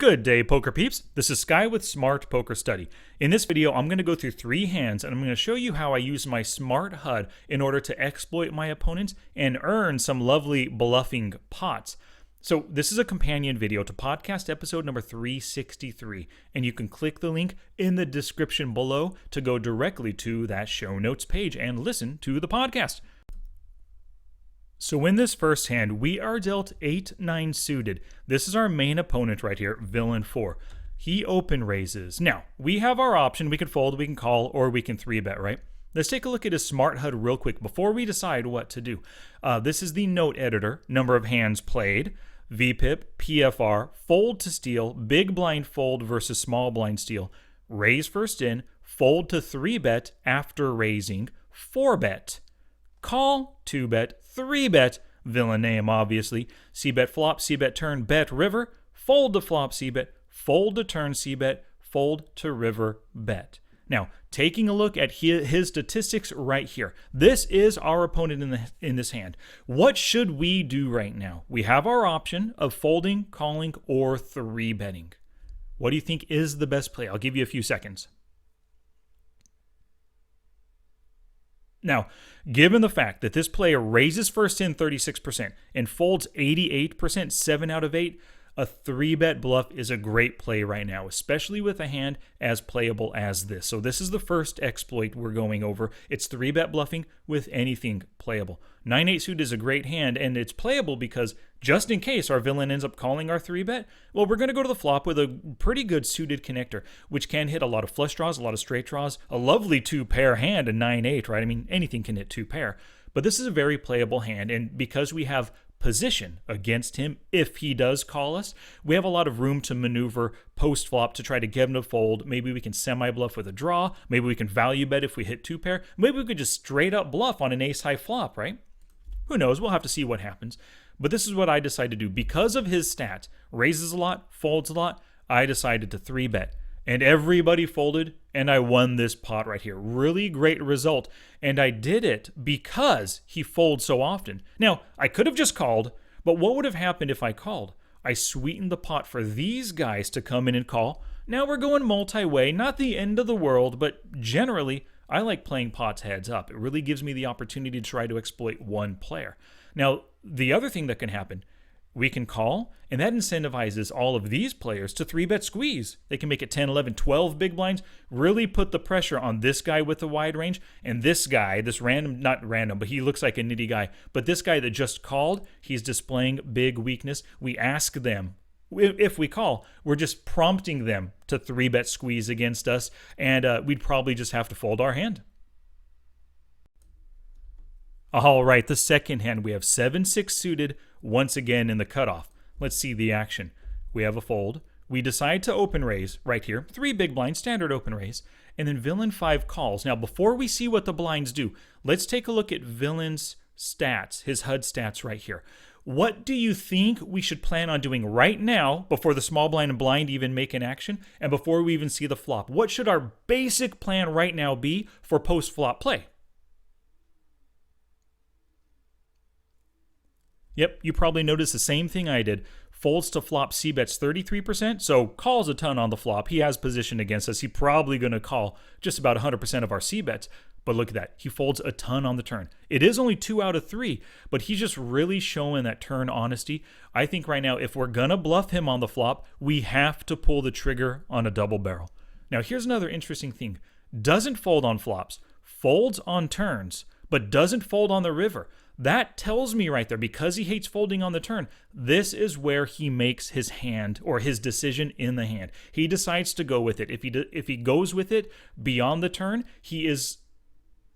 Good day, poker peeps. This is Sky with Smart Poker Study. In this video, I'm going to go through 3 hands and I'm going to show you how I use my Smart HUD in order to exploit my opponents and earn some lovely bluffing pots. So this is a companion video to podcast episode number 363, and you can click the link in the description below to go directly to that show notes page and listen to the podcast. So in this first hand, we are dealt 8-9 suited. This is our main opponent right here, villain 4. He open raises. Now, we have our option. We can fold, we can call, or we can 3-bet, right? Let's take a look at his Smart HUD real quick before we decide what to do. This is the note editor, number of hands played, VPIP, PFR, fold to steal, big blind fold versus small blind steal, raise first in, fold to 3-bet after raising, 4-bet, call, 2-bet, 3-bet, villain name obviously, C-bet flop, C-bet turn, bet river, fold to flop C-bet, fold to turn C-bet, fold to river bet. Now, taking a look at his statistics right here, this is our opponent in this hand. What should we do right now? We have our option of folding, calling, or 3-betting. What do you think is the best play? I'll give you a few seconds. Now, given the fact that this player raises first in 36% and folds 88%, 7 out of 8, a 3-bet bluff is a great play right now, especially with a hand as playable as this. So this is the first exploit we're going over. It's 3-bet bluffing with anything playable. 9-8 suit is a great hand, and it's playable because just in case our villain ends up calling our 3-bet, well, we're going to go to the flop with a pretty good suited connector, which can hit a lot of flush draws, a lot of straight draws, a lovely 2-pair hand, a 9-8, right? I mean, anything can hit 2-pair. But this is a very playable hand, and because we have position against him if he does call us, we have a lot of room to maneuver post flop to try to get him to fold. Maybe we can semi bluff with a draw, maybe we can value bet if we hit 2-pair, maybe we could just straight up bluff on an ace high flop, right? Who knows? We'll have to see what happens. But this is what I decided to do. Because of his stats, raises a lot, folds a lot, I decided to 3-bet. And everybody folded, and I won this pot right here. Really great result. And I did it because he folds so often. Now, I could have just called, but what would have happened if I called? I sweetened the pot for these guys to come in and call. Now we're going multi-way, not the end of the world, but generally, I like playing pots heads up. It really gives me the opportunity to try to exploit one player. Now, the other thing that can happen, we can call, and that incentivizes all of these players to 3-bet squeeze. They can make it 10, 11, 12 big blinds, really put the pressure on this guy with the wide range, and this guy, this random, not random, but he looks like a nitty guy, but this guy that just called, he's displaying big weakness. We ask them, if we call, we're just prompting them to 3-bet squeeze against us, and we'd probably just have to fold our hand. All right, the second hand, we have 7-6 suited, once again in the cutoff. Let's see the action. We have a fold. We decide to open raise right here. 3 big blinds, standard open raise. And then villain 5 calls. Now, before we see what the blinds do, let's take a look at villain's stats, his HUD stats right here. What do you think we should plan on doing right now before the small blind and blind even make an action and before we even see the flop? What should our basic plan right now be for post-flop play? Yep, you probably noticed the same thing I did. Folds to flop C-bets 33%, so calls a ton on the flop. He has position against us. He's probably going to call just about 100% of our C-bets. But look at that. He folds a ton on the turn. It is only 2 out of 3, but he's just really showing that turn honesty. I think right now, if we're going to bluff him on the flop, we have to pull the trigger on a double barrel. Now, here's another interesting thing. Doesn't fold on flops, folds on turns, but doesn't fold on the river. That tells me right there, because he hates folding on the turn, this is where he makes his hand or his decision in the hand. He decides to go with it. If he goes with it beyond the turn, he is,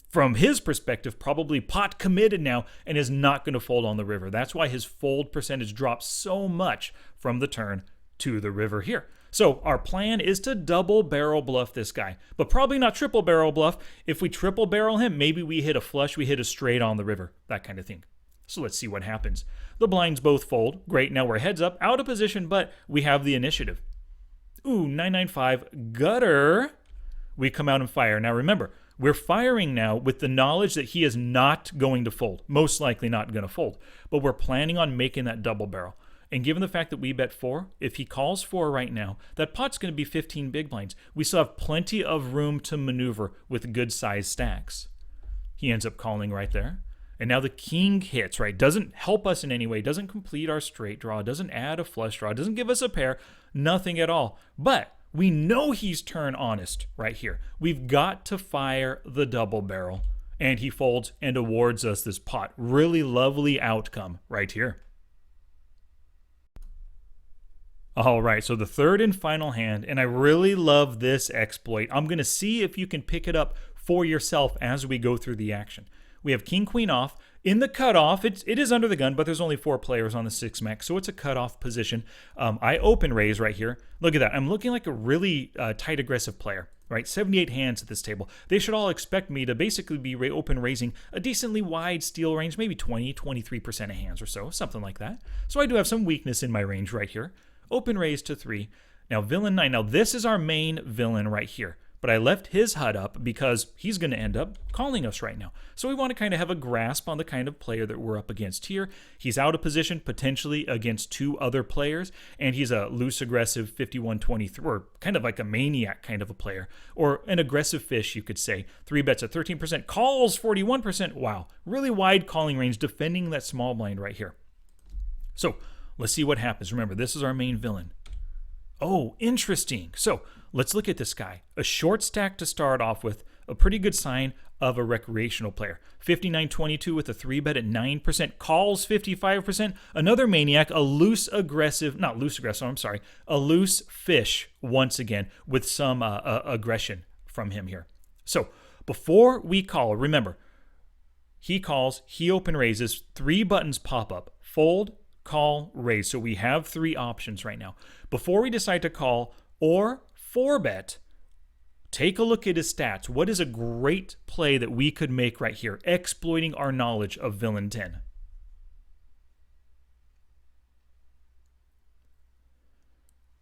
from his perspective, probably pot committed now and is not going to fold on the river. That's why his fold percentage drops so much from the turn to the river here. So our plan is to double barrel bluff this guy, but probably not triple barrel bluff. If we triple barrel him, maybe we hit a flush, we hit a straight on the river, that kind of thing. So let's see what happens. The blinds both fold. Great, now we're heads up, out of position, but we have the initiative. Ooh, 995, gutter. We come out and fire. Now remember, we're firing now with the knowledge that he is not going to fold, most likely not going to fold, but we're planning on making that double barrel. And given the fact that we bet 4, if he calls 4 right now, that pot's going to be 15 big blinds. We still have plenty of room to maneuver with good sized stacks. He ends up calling right there. And now the king hits, right? Doesn't help us in any way, doesn't complete our straight draw, doesn't add a flush draw, doesn't give us a pair, nothing at all. But we know he's turn honest right here. We've got to fire the double barrel. And he folds and awards us this pot. Really lovely outcome right here. All right, so the third and final hand, and I really love this exploit. I'm going to see if you can pick it up for yourself as we go through the action. We have king, queen off. In the cutoff, it is under the gun, but there's only 4 players on the 6 max, so it's a cutoff position. I open raise right here. Look at that. I'm looking like a really tight aggressive player, right? 78 hands at this table. They should all expect me to basically be open raising a decently wide steal range, maybe 20, 23% of hands or so, something like that. So I do have some weakness in my range right here. Open raise to 3. Now villain 9. Now this is our main villain right here. But I left his HUD up because he's going to end up calling us right now. So we want to kind of have a grasp on the kind of player that we're up against here. He's out of position potentially against 2 other players, and he's a loose aggressive 51-23, or kind of like a maniac kind of a player, or an aggressive fish, you could say. 3 bets at 13%, calls 41%. Wow, really wide calling range, defending that small blind right here. So let's see what happens. Remember, this is our main villain. Oh, interesting. So let's look at this guy. A short stack to start off with, a pretty good sign of a recreational player. 59-22 with a 3 bet at 9%, calls 55%. Another maniac, a loose aggressive, not loose aggressive, I'm sorry, a loose fish once again with some aggression from him here. So before we call, remember, he calls, he open raises, 3 buttons pop up, fold, call, raise. So we have 3 options right now. Before we decide to call or 4-bet, take a look at his stats. What is a great play that we could make right here, exploiting our knowledge of villain 10?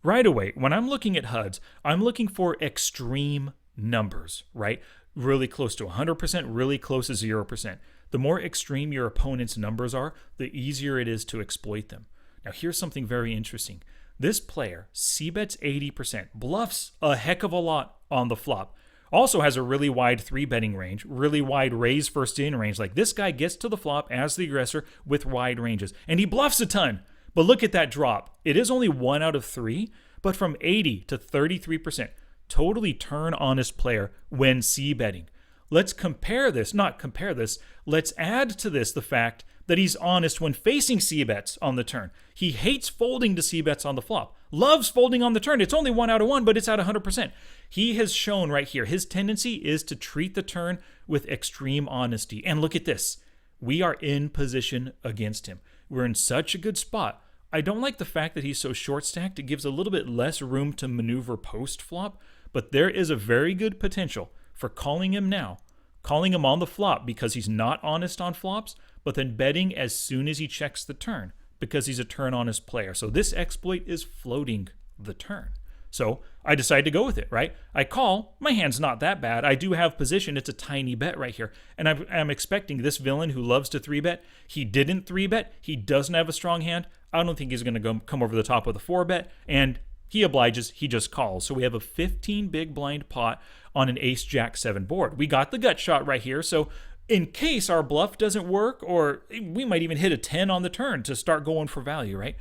Right away, when I'm looking at HUDs, I'm looking for extreme numbers, right? Really close to 100%, really close to 0%. The more extreme your opponent's numbers are, the easier it is to exploit them. Now, here's something very interesting. This player, c-bets 80%, bluffs a heck of a lot on the flop. Also has a really wide 3-betting range, really wide raise first in range. Like this guy gets to the flop as the aggressor with wide ranges, and he bluffs a ton. But look at that drop. It is only 1 out of 3, but from 80 to 33%. Totally turn honest player when c-betting. Let's compare this, not compare this, let's add to this the fact that he's honest when facing c-bets on the turn. He hates folding to c-bets on the flop. Loves folding on the turn. It's only 1 out of 1, but it's at 100%. He has shown right here, his tendency is to treat the turn with extreme honesty. And look at this. We are in position against him. We're in such a good spot. I don't like the fact that he's so short stacked. It gives a little bit less room to maneuver post-flop, but there is a very good potential for calling him now, calling him on the flop because he's not honest on flops, but then betting as soon as he checks the turn because he's a turn honest player. So this exploit is floating the turn. So I decide to go with it, right? I call. My hand's not that bad. I do have position. It's a tiny bet right here. And I'm expecting this villain who loves to 3-bet. He didn't 3-bet. He doesn't have a strong hand. I don't think he's going to come over the top with a 4-bet. And he obliges. He just calls. So we have a 15 big blind pot on an ace-jack-7 board. We got the gut shot right here. So in case our bluff doesn't work, or we might even hit a 10 on the turn to start going for value, right?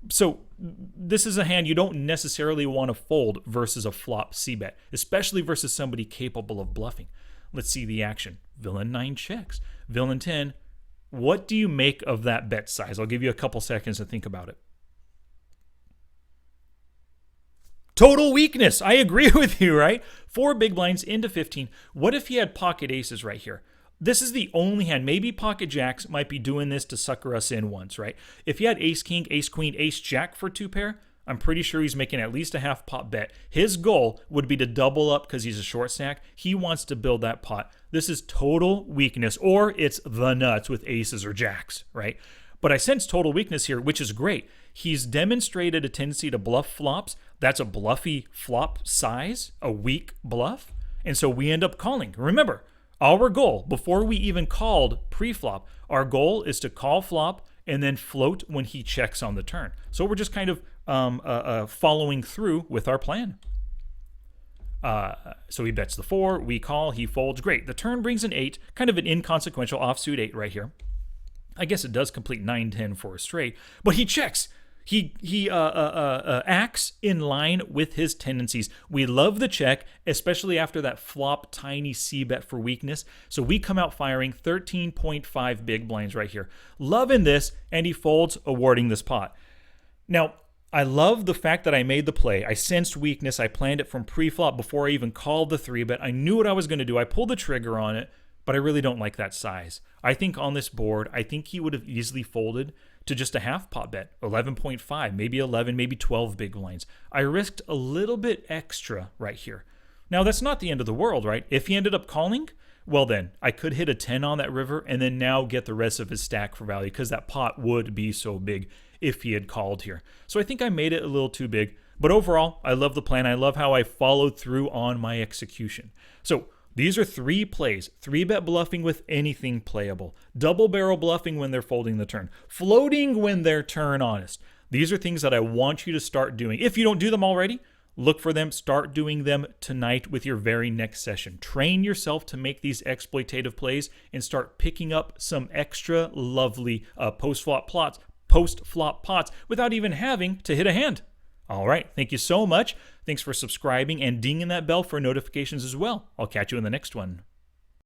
So this is a hand you don't necessarily want to fold versus a flop c-bet, especially versus somebody capable of bluffing. Let's see the action. Villain 9 checks. Villain 10, what do you make of that bet size? I'll give you a couple seconds to think about it. Total weakness. I agree with you, right? 4 big blinds into 15. What if he had pocket aces right here? This is the only hand. Maybe pocket jacks might be doing this to sucker us in once, right? If he had ace king, ace queen, ace jack for 2 pair, I'm pretty sure he's making at least a half pot bet. His goal would be to double up because he's a short stack. He wants to build that pot. This is total weakness, or it's the nuts with aces or jacks, right? But I sense total weakness here, which is great. He's demonstrated a tendency to bluff flops. That's a bluffy flop size, a weak bluff. And so we end up calling. Remember, our goal, before we even called pre-flop, our goal is to call flop and then float when he checks on the turn. So we're just kind of following through with our plan. So he bets the 4, we call, he folds. Great. The turn brings an 8, kind of an inconsequential offsuit 8 right here. I guess it does complete 9-10 for a straight, but he checks. He acts in line with his tendencies. We love the check, especially after that flop tiny C bet for weakness. So we come out firing 13.5 big blinds right here. Loving this, and he folds, awarding this pot. Now, I love the fact that I made the play. I sensed weakness. I planned it from pre-flop before I even called the 3-bet. I knew what I was going to do. I pulled the trigger on it, but I really don't like that size. I think on this board, I think he would have easily folded to just a half pot bet, 11.5, maybe 11, maybe 12 big blinds. I risked a little bit extra right here. Now, that's not the end of the world, right? If he ended up calling, well then, I could hit a 10 on that river and then now get the rest of his stack for value because that pot would be so big if he had called here. So I think I made it a little too big. But overall, I love the plan. I love how I followed through on my execution. So these are 3 plays. 3-bet bluffing with anything playable. Double barrel bluffing when they're folding the turn. Floating when they're turn honest. These are things that I want you to start doing. If you don't do them already, look for them. Start doing them tonight with your very next session. Train yourself to make these exploitative plays and start picking up some extra lovely post-flop pots without even having to hit a hand. All right. Thank you so much. Thanks for subscribing and dinging that bell for notifications as well. I'll catch you in the next one.